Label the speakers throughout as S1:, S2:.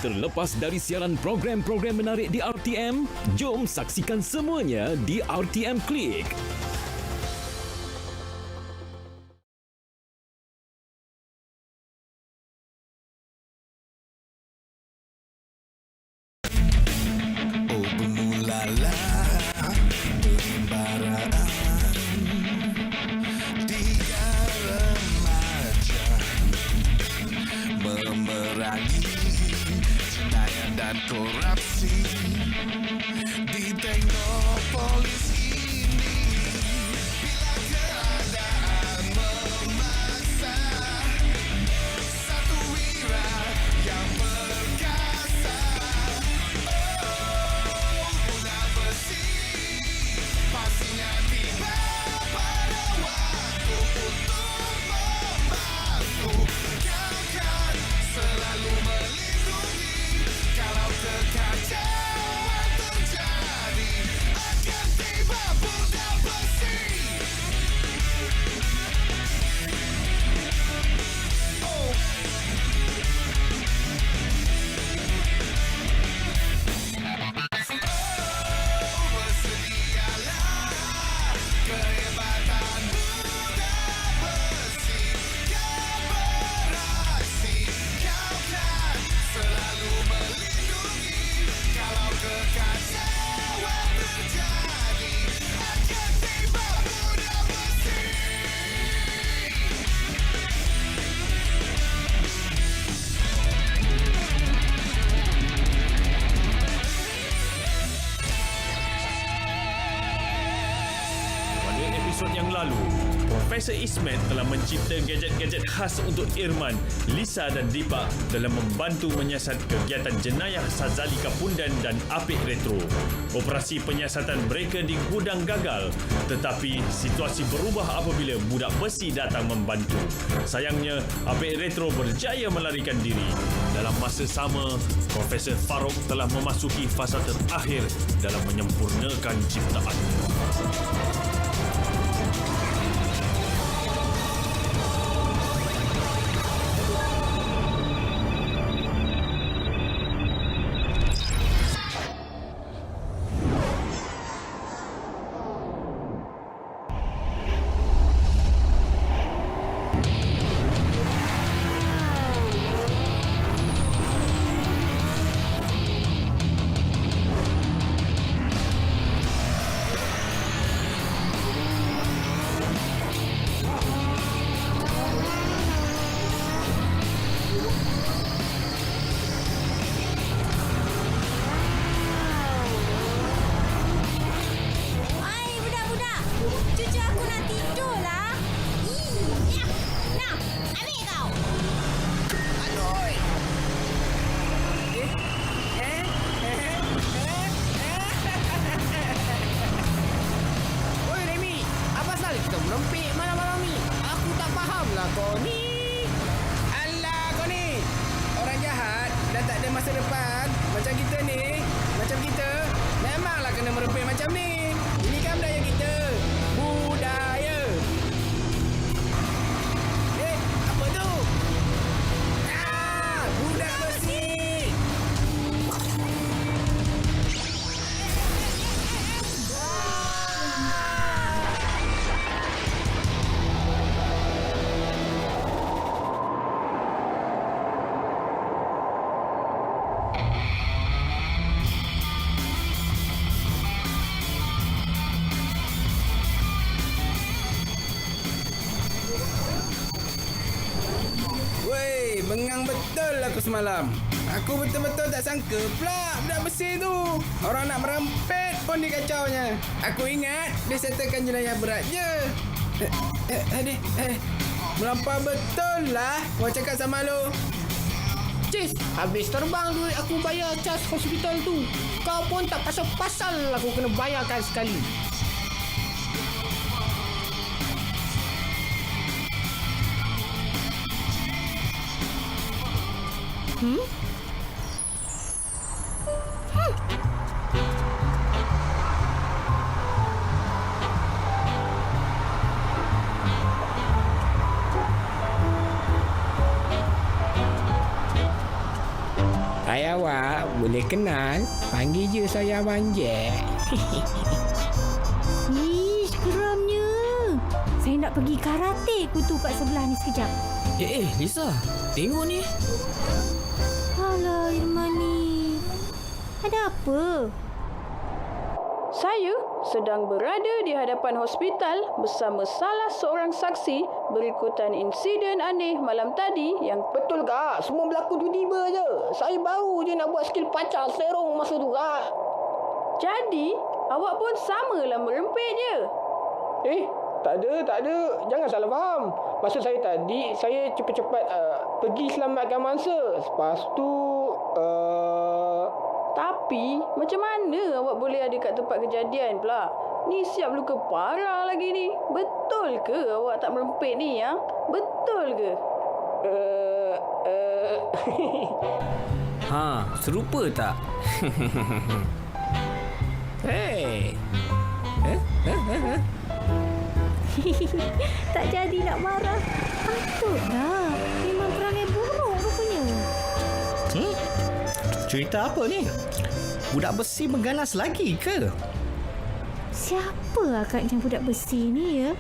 S1: terlepas dari siaran program-program menarik di RTM? Jom saksikan semuanya di RTM Klik.
S2: Korupsi di Teknopolis ini, bila keadaan memaksa satu wira yang perkasa, budak besi pastinya tiba pada waktu untuk membantu. Kau kan selalu melindungi kalau kekacauan terjadi, akan tiba budak besi. Bersedialah kehebatan budak besi. Kau beraksi, kau kan selalu melindungi kalau kekacauan terjadi, akan tiba budak besi.
S3: Pada episod yang lalu, Profesor Ismet telah mencipta gadget-gadget khas untuk Irman, Lisa dan Dipak dalam membantu menyiasat kegiatan jenayah Sazalika Pundan dan Apik Retro. Operasi penyiasatan mereka di gudang gagal, tetapi situasi berubah apabila budak besi datang membantu. Sayangnya, Apik Retro berjaya melarikan diri. Dalam masa sama, Profesor Farouk telah memasuki fasa terakhir dalam menyempurnakan ciptaannya.
S4: Hai budak-budak, cucu aku nak tidur lah. Nah, ambil kau.
S5: Aduh. Oi Remy, apa pasal kita merempik malam-malam ni? Aku tak faham lah kau ni. Alah kau ni. Orang jahat dah tak ada masa depan. Macam kita ni, macam kita, memanglah kena merempik macam ni. Ini kan budaya kita. Budaya. Apa tu? Budak besi. Weh, bengang betul aku semalam. Aku betul-betul tak sangka pula budak besi tu. Orang nak merempet pun dikacaunya. Aku ingat dia settlekan jenayah berat je. Melampau betul lah. Gua cakap sama lu. Cis, habis terbang duit aku bayar cas hospital tu. Kau pun tak pasal-pasal aku kena bayarkan sekali. Hai awak, boleh kenal? Panggil je saya Abang Jack.
S4: Ish, geramnya. Saya nak pergi karate kutu kat sebelah ni sekejap.
S6: Lisa, tengok ni.
S4: Alah, Irman ni. Ada apa?
S7: Saya sedang berada di hadapan hospital bersama salah seorang saksi berikutan insiden aneh malam tadi yang...
S5: Betul kak, semua berlaku tiba-tiba je. Saya baru je nak buat skill pacar serong masa tu kak.
S7: Jadi, awak pun samalah merempit je.
S5: Tak ada. Jangan salah faham. Masa saya tadi, saya cepat-cepat pergi selamatkan mangsa. Lepas tu...
S7: Tapi, macam mana awak boleh ada kat tempat kejadian pula? Ni siap luka parah lagi ni. Betul ke awak tak merempit ni, ya? Betul ke?
S6: Serupa tak?
S5: Hey.
S4: Tak jadi nak marah. Patutlah. Memang perangai buruk rupanya.
S8: Cerita apa ni? Budak besi mengganas lagi ke?
S4: Siapa agaknya budak besi ni ya?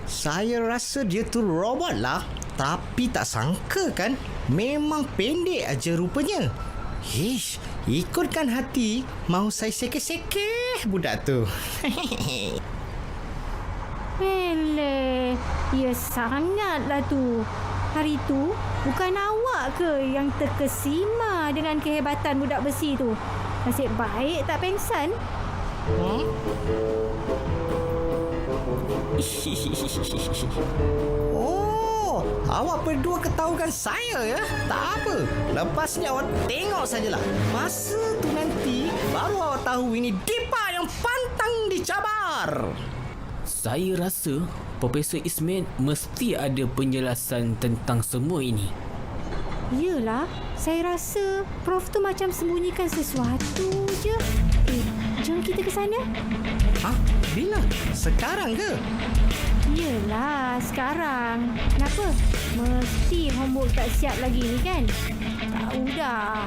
S8: Saya rasa dia tu robot lah. Tapi tak sangka kan, memang pendek aja rupanya. Hish, ikutkan hati, mau saya sekeh-sekeh budak tu.
S4: Eleh, ya sangatlah tu. Hari tu, bukan awak ke yang terkesima dengan kehebatan budak besi tu? Nasib baik tak pengsan.
S8: Oh, awak berdua ketahukan saya ya? Tak apa, lepas ni awak tengok sajalah. Masa tu nanti, baru awak tahu ini Dipa yang pantang dicabar.
S6: Saya rasa Profesor Ismet mesti ada penjelasan tentang semua ini.
S4: Yelah, saya rasa Prof tu macam sembunyikan sesuatu je. Jom kita ke sana.
S8: Bila? Sekarang ke?
S4: Yelah, sekarang. Kenapa? Mesti homework tak siap lagi ni kan? Tahu dah.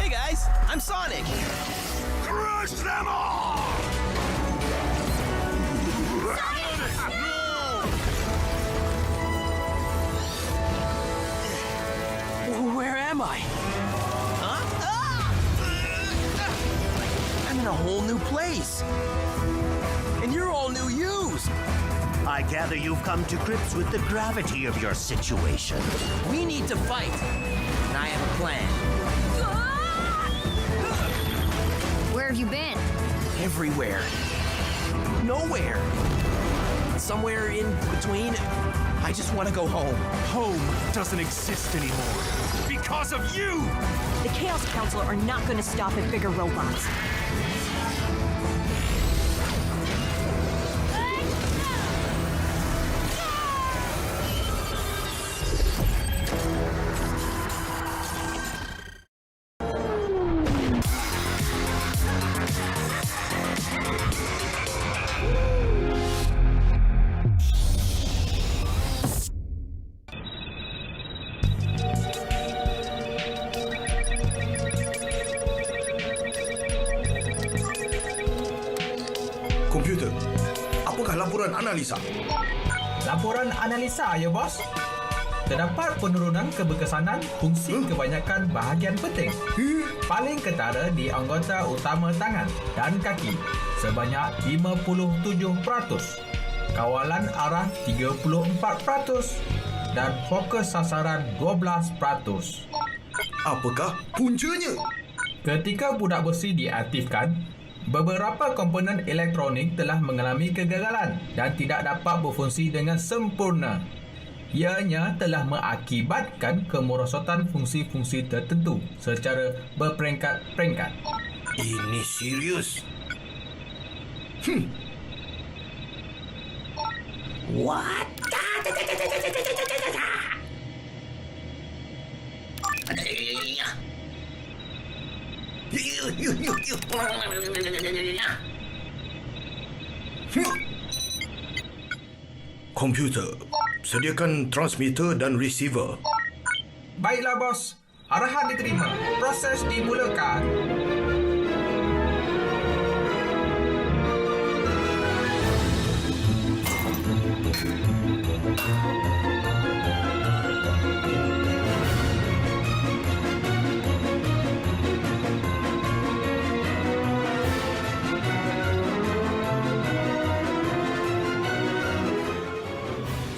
S9: Hey guys, I'm Sonic.
S2: Crush them all!
S9: Where am I? I'm in a whole new place. And you're all new yous.
S10: I gather you've come to grips with the gravity of your situation.
S9: We need to fight. And I have a plan.
S4: Where have you been?
S9: Everywhere. Nowhere. Somewhere in between. I just want to go home.
S2: Home doesn't exist anymore. Because of you!
S11: The Chaos Council are not going to stop at bigger robots.
S2: Komputer, apakah laporan analisa?
S12: Laporan analisa ya bos. Terdapat penurunan keberkesanan fungsi kebanyakan bahagian penting. Paling ketara di anggota utama tangan dan kaki sebanyak 57%. Kawalan arah 34% dan fokus sasaran 12%.
S2: Apakah puncanya?
S12: Ketika budak besi diaktifkan, beberapa komponen elektronik telah mengalami kegagalan dan tidak dapat berfungsi dengan sempurna. Ianya telah mengakibatkan kemerosotan fungsi-fungsi tertentu secara berperingkat-peringkat.
S10: Ini serius. What?
S13: Komputer, sediakan transmitter dan receiver.
S12: Baiklah, bos. Arahan diterima. Proses dimulakan.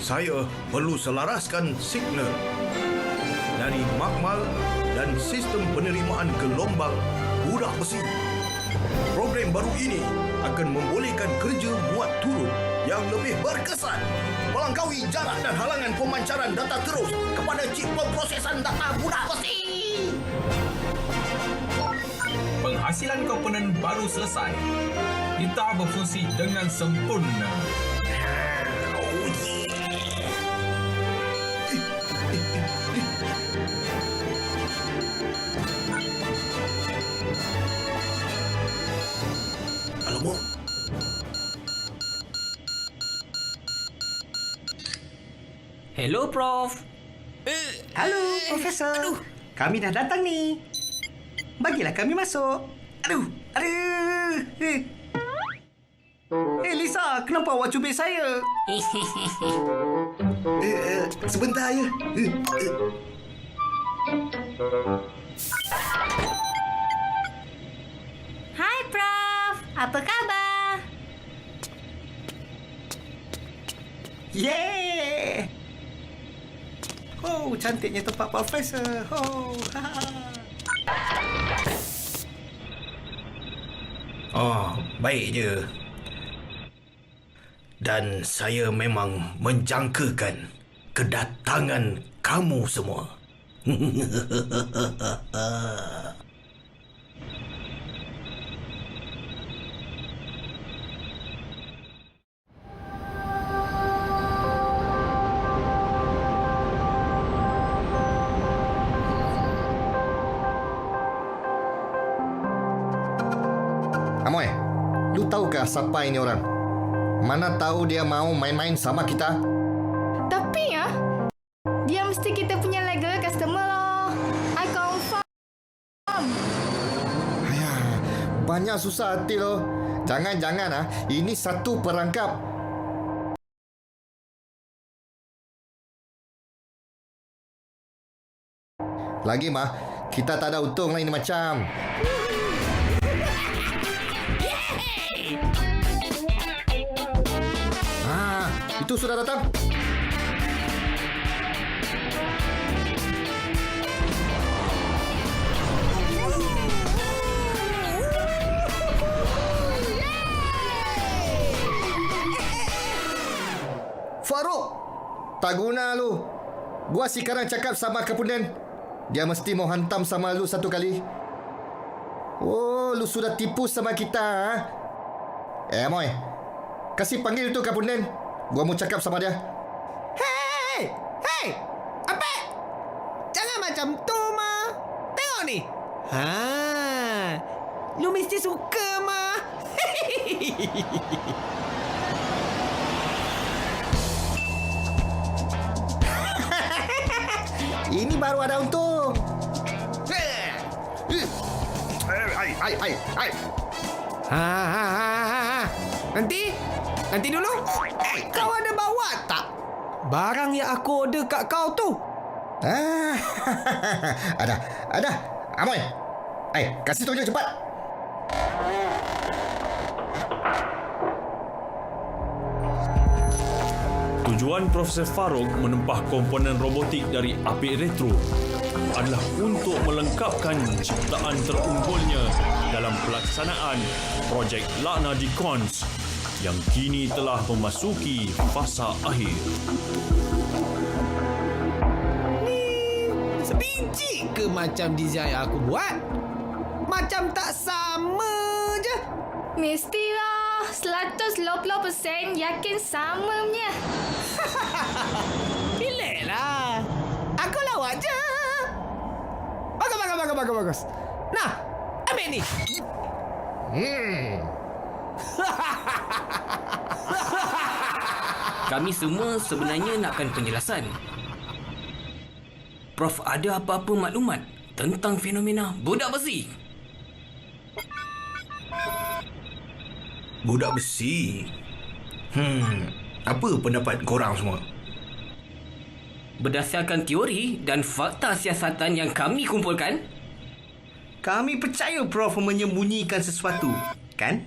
S13: Saya perlu selaraskan signal dari makmal dan sistem penerimaan gelombang budak besi. Program baru ini akan membolehkan kerja muat turun yang lebih berkesan, melangkaui jarak dan halangan pemancaran data terus kepada chip pemprosesan data budak besi.
S12: Penghasilan komponen baru selesai. Kita berfungsi dengan sempurna.
S13: Alamak.
S6: Hello, Prof.
S8: Halo, Profesor. Kami dah datang ni. Bagilah kami masuk. Aduh. Lisa, kenapa awak cubit saya? Sebentar ya.
S4: Hai, Prof. Apa khabar?
S8: Yeah! Oh, cantiknya tempat Profesor. Oh,
S13: Oh, baik je. Dan saya memang menjangkakan kedatangan kamu semua.
S14: Amoy, lu tahukah siapa ini orang? Mana tahu dia mau main-main sama kita?
S4: Tapi ya, dia mesti kita punya legal customer loh. I confirm.
S14: Ayah, banyak susah hati loh. Jangan-jangan ini satu perangkap. Lagi mah, kita tak ada untung lah ini macam. Itu sudah datang. Farouk, tak guna lu. Gua sekarang cakap sama Kapunden. Dia mesti mau hantam sama lu satu kali. Oh, lu sudah tipu sama kita, ha? Moy, kasih panggil tu Kapunden. Gua mau cakap sama dia.
S5: Hei! Apa? Jangan macam tu, Ma. Tengok ni. Lu mesti suka, Ma.
S14: Ini baru ada untung.
S5: Nanti dulu. Kau ada bawa tak barang yang aku order kat kau tu?
S14: Ada. Amoy. Kasih tunjuk cepat.
S3: Tujuan Profesor Farouk menempah komponen robotik dari apik retro adalah untuk melengkapkan ciptaan terunggulnya dalam pelaksanaan projek Lakna Dikons yang kini telah memasuki fasa akhir.
S5: Sebiji ke macam desain yang aku buat? Macam tak sama je.
S4: Mestilah 180% yakin sama punya.
S5: Pilihlah. Aku lawak je. Bagus. Nah, ambil ni.
S6: Kami semua sebenarnya nakkan penjelasan. Prof, ada apa-apa maklumat tentang fenomena budak besi?
S13: Budak besi? Apa pendapat korang semua?
S6: Berdasarkan teori dan fakta siasatan yang kami kumpulkan,
S8: Kami percaya Prof menyembunyikan sesuatu. Kan?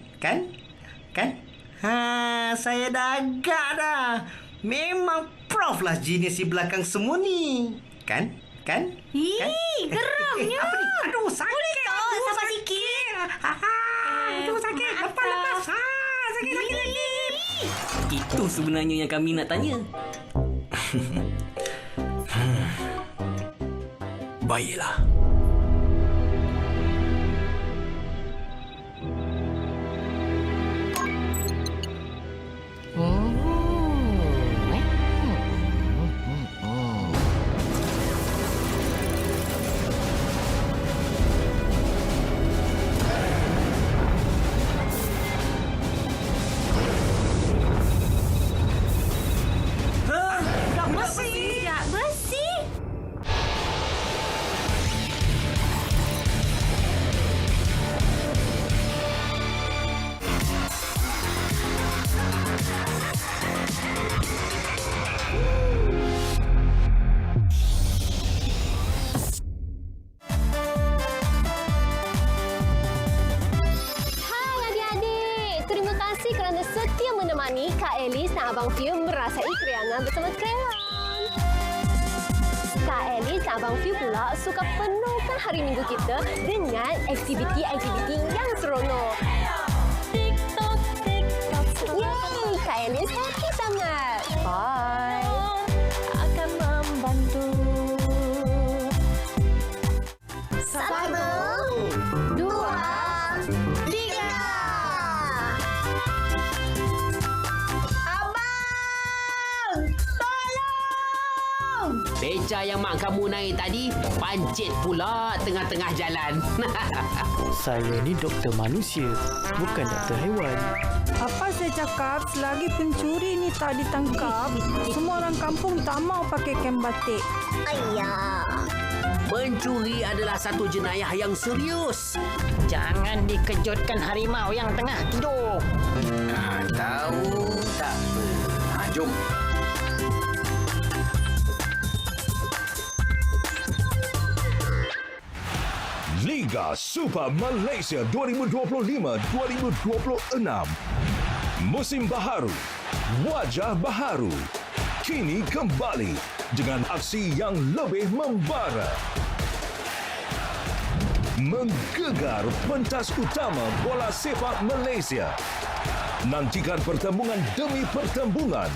S8: Saya dah agak dah. Memang Prof lah genius di belakang semua ni. Kan?
S4: Geramnya.
S8: Apa ni? Aduh, sakit.
S4: Boleh tak? Sabar sikit.
S8: Aduh, sakit. Lepas. Sakit lagi.
S6: itu sebenarnya yang kami nak tanya.
S13: Baiklah.
S15: Setia menemani Kak Alice dan Abang Fiu merasai keriangan bersama Kreon. Kak Alice dan Abang Fiu pula suka penuhkan hari minggu kita dengan aktiviti-aktiviti yang seronok. TikTok. Yeay, Kak Alice happy sangat. Bye. Akan membantu. 1, 2, 3.
S16: Beca yang mak kamu naik tadi pancit pula tengah-tengah jalan.
S17: Saya ni doktor manusia, bukan doktor haiwan.
S7: Apa saya cakap, selagi pencuri ni tak ditangkap, semua orang kampung tak mau pakai kain batik.
S16: Ayah. Pencuri adalah satu jenayah yang serius.
S18: Jangan dikejutkan harimau yang tengah tidur.
S9: Tahu tak apa. Jom.
S19: Liga Super Malaysia 2025-2026. Musim baharu, wajah baharu. Kini kembali dengan aksi yang lebih membara. Menggegar pentas utama bola sepak Malaysia. Nantikan pertembungan demi pertembungan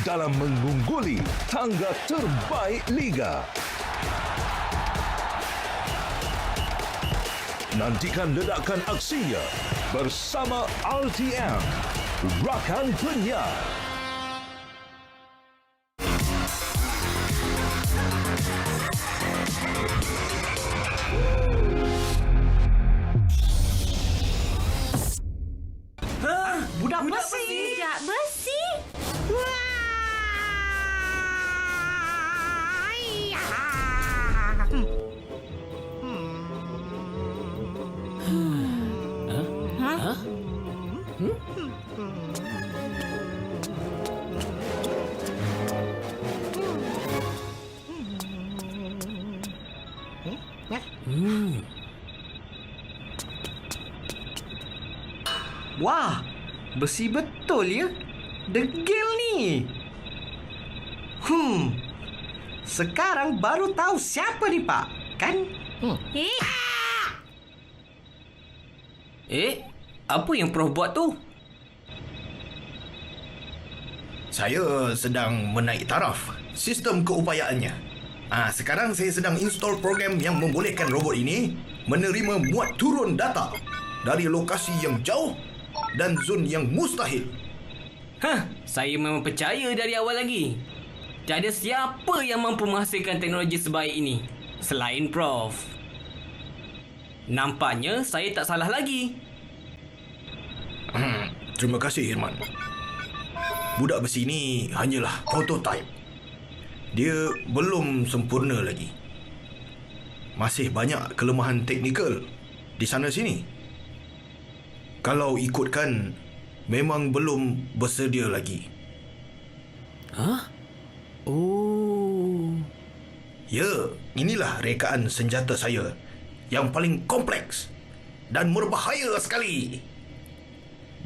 S19: dalam mengungguli tangga terbaik Liga. Nantikan ledakan aksinya bersama RTM, rakan penyiar.
S16: Budak besi.
S4: Budak besi?
S8: Wah, besi betul ya. Degil ni. Sekarang baru tahu siapa ni, Pak.
S6: kan? Apa yang Prof buat tu?
S13: Saya sedang menaik taraf sistem keupayaannya. Sekarang saya sedang install program yang membolehkan robot ini menerima muat turun data dari lokasi yang jauh dan zon yang mustahil.
S6: Saya memang percaya dari awal lagi. Tiada siapa yang mampu menghasilkan teknologi sebaik ini selain Prof. Nampaknya saya tak salah lagi.
S13: Terima kasih, Irman. Budak besi ini hanyalah prototype. Dia belum sempurna lagi. Masih banyak kelemahan teknikal di sana sini. Kalau ikutkan, memang belum bersedia lagi. Ya, inilah rekaan senjata saya yang paling kompleks dan berbahaya sekali.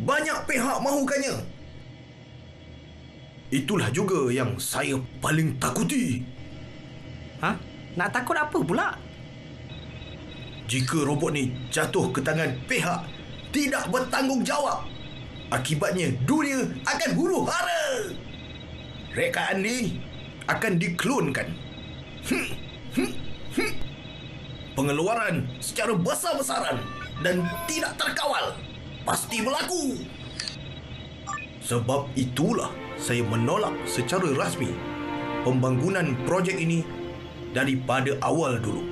S13: Banyak pihak mahukannya. Itulah juga yang saya paling takuti.
S6: Nak takut apa pula?
S13: Jika robot ni jatuh ke tangan pihak tidak bertanggungjawab, akibatnya dunia akan huru-hara. Rekaan ni akan diklonkan. Pengeluaran secara besar-besaran dan tidak terkawal pasti berlaku. Sebab itulah saya menolak secara rasmi pembangunan projek ini daripada awal dulu.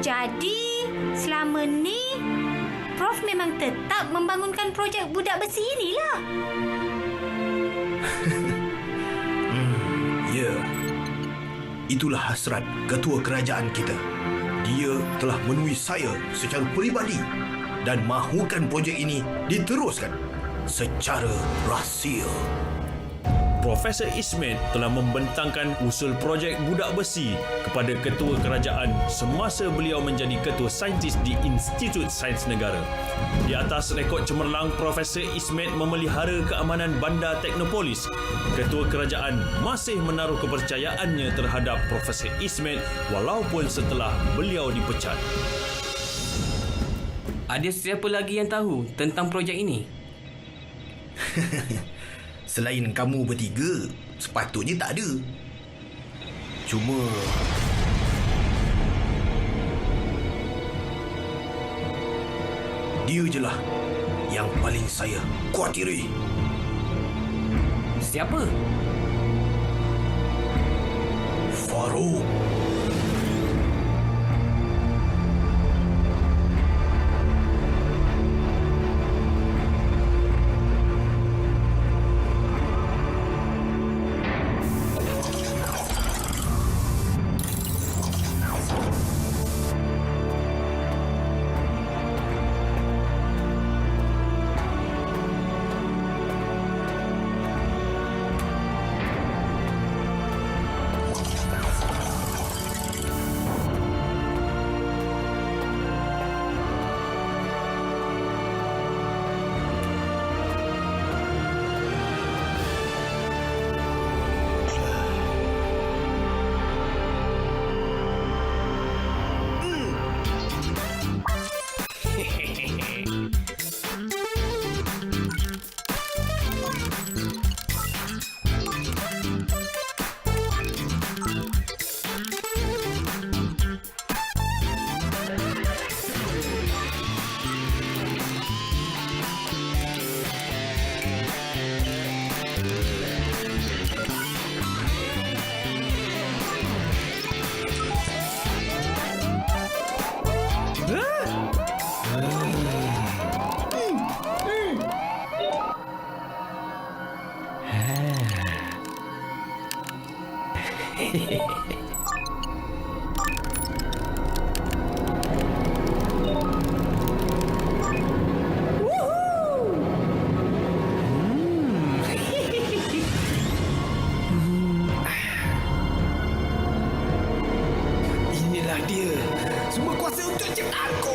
S4: Jadi, selama ni Prof memang tetap membangunkan projek budak besi inilah.
S13: Ya. Itulah hasrat ketua kerajaan kita. Dia telah menemui saya secara peribadi dan mahukan projek ini diteruskan secara rahsia.
S3: Profesor Ismet telah membentangkan usul projek budak besi kepada ketua kerajaan semasa beliau menjadi ketua saintis di Institut Sains Negara. Di atas rekod cemerlang Profesor Ismet memelihara keamanan bandar Teknopolis, ketua kerajaan masih menaruh kepercayaannya terhadap Profesor Ismet walaupun setelah beliau dipecat.
S6: Ada siapa lagi yang tahu tentang projek ini?
S13: Selain kamu bertiga, sepatutnya tak ada. Cuma dia je lah yang paling saya khawatiri.
S6: Siapa?
S13: Farouk.
S5: Inilah dia. Semua kuasa untuk ciptaanku.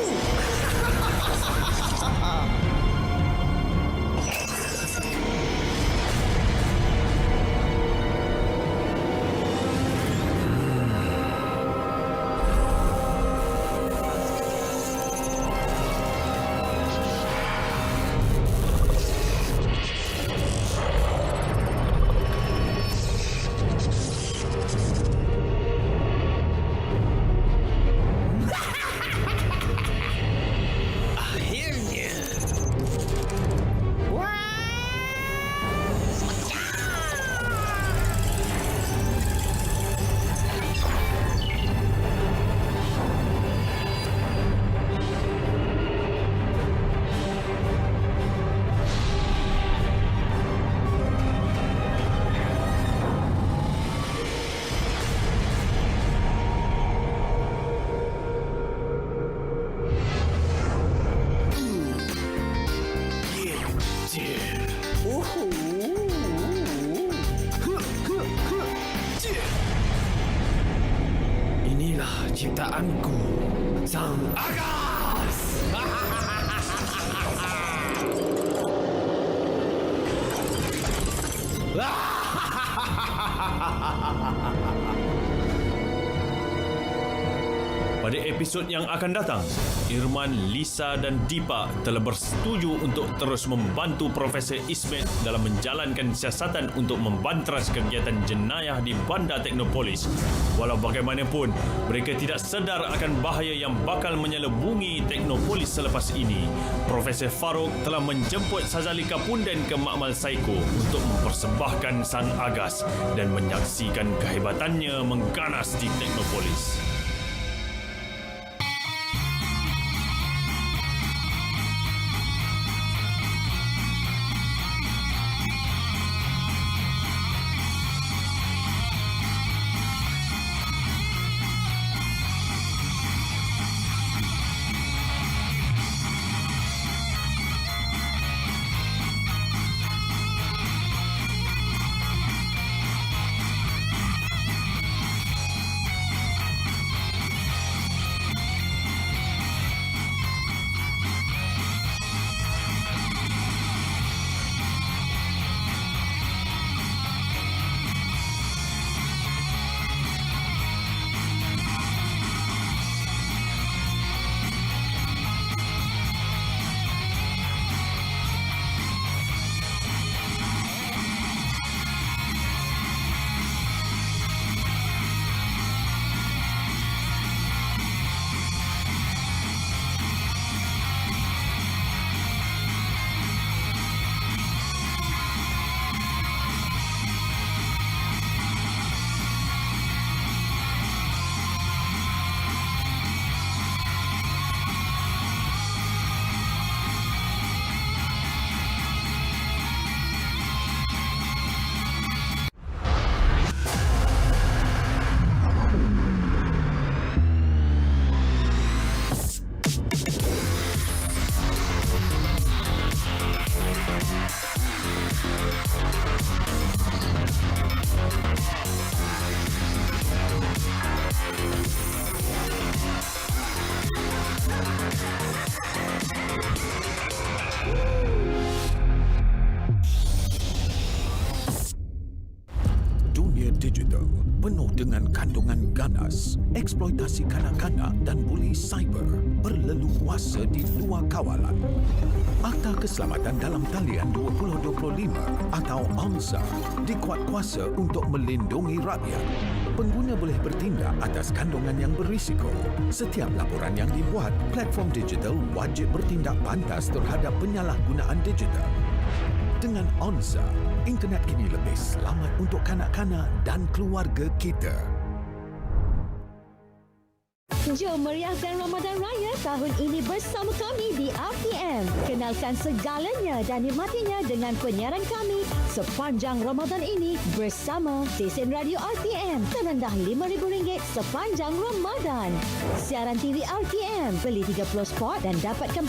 S5: ciptaanku, Sang Agas.
S3: Pada episod yang akan datang, Irman, Lisa dan Deepa telah bersetuju untuk terus membantu Profesor Ismet dalam menjalankan siasatan untuk membantras kegiatan jenayah di Bandar Teknopolis. Walau bagaimanapun, mereka tidak sedar akan bahaya yang bakal menyelubungi Teknopolis selepas ini. Profesor Farouk telah menjemput Sazalika Punden ke Makmal Psycho untuk mempersembahkan Sang Agas dan menyaksikan kehebatannya mengganas di Teknopolis.
S20: Digital penuh dengan kandungan ganas, eksploitasi kanak-kanak dan buli cyber berleluasa di luar kawalan. Akta Keselamatan dalam Talian 2025 atau AMSA dikuat kuasa untuk melindungi rakyat. Pengguna boleh bertindak atas kandungan yang berisiko. Setiap laporan yang dibuat, platform digital wajib bertindak pantas terhadap penyalahgunaan digital. Dengan AMSA, internet kini lebih selamat untuk kanak-kanak dan keluarga kita.
S21: Jom meriahkan Ramadan Raya tahun ini bersama kami di RTM. Kenalkan segalanya dan nikmatinya dengan penyiaran kami sepanjang Ramadan ini bersama stesen radio RTM terendah RM5,000 sepanjang Ramadan. Siaran TV RTM, beli 30 spot dan dapatkan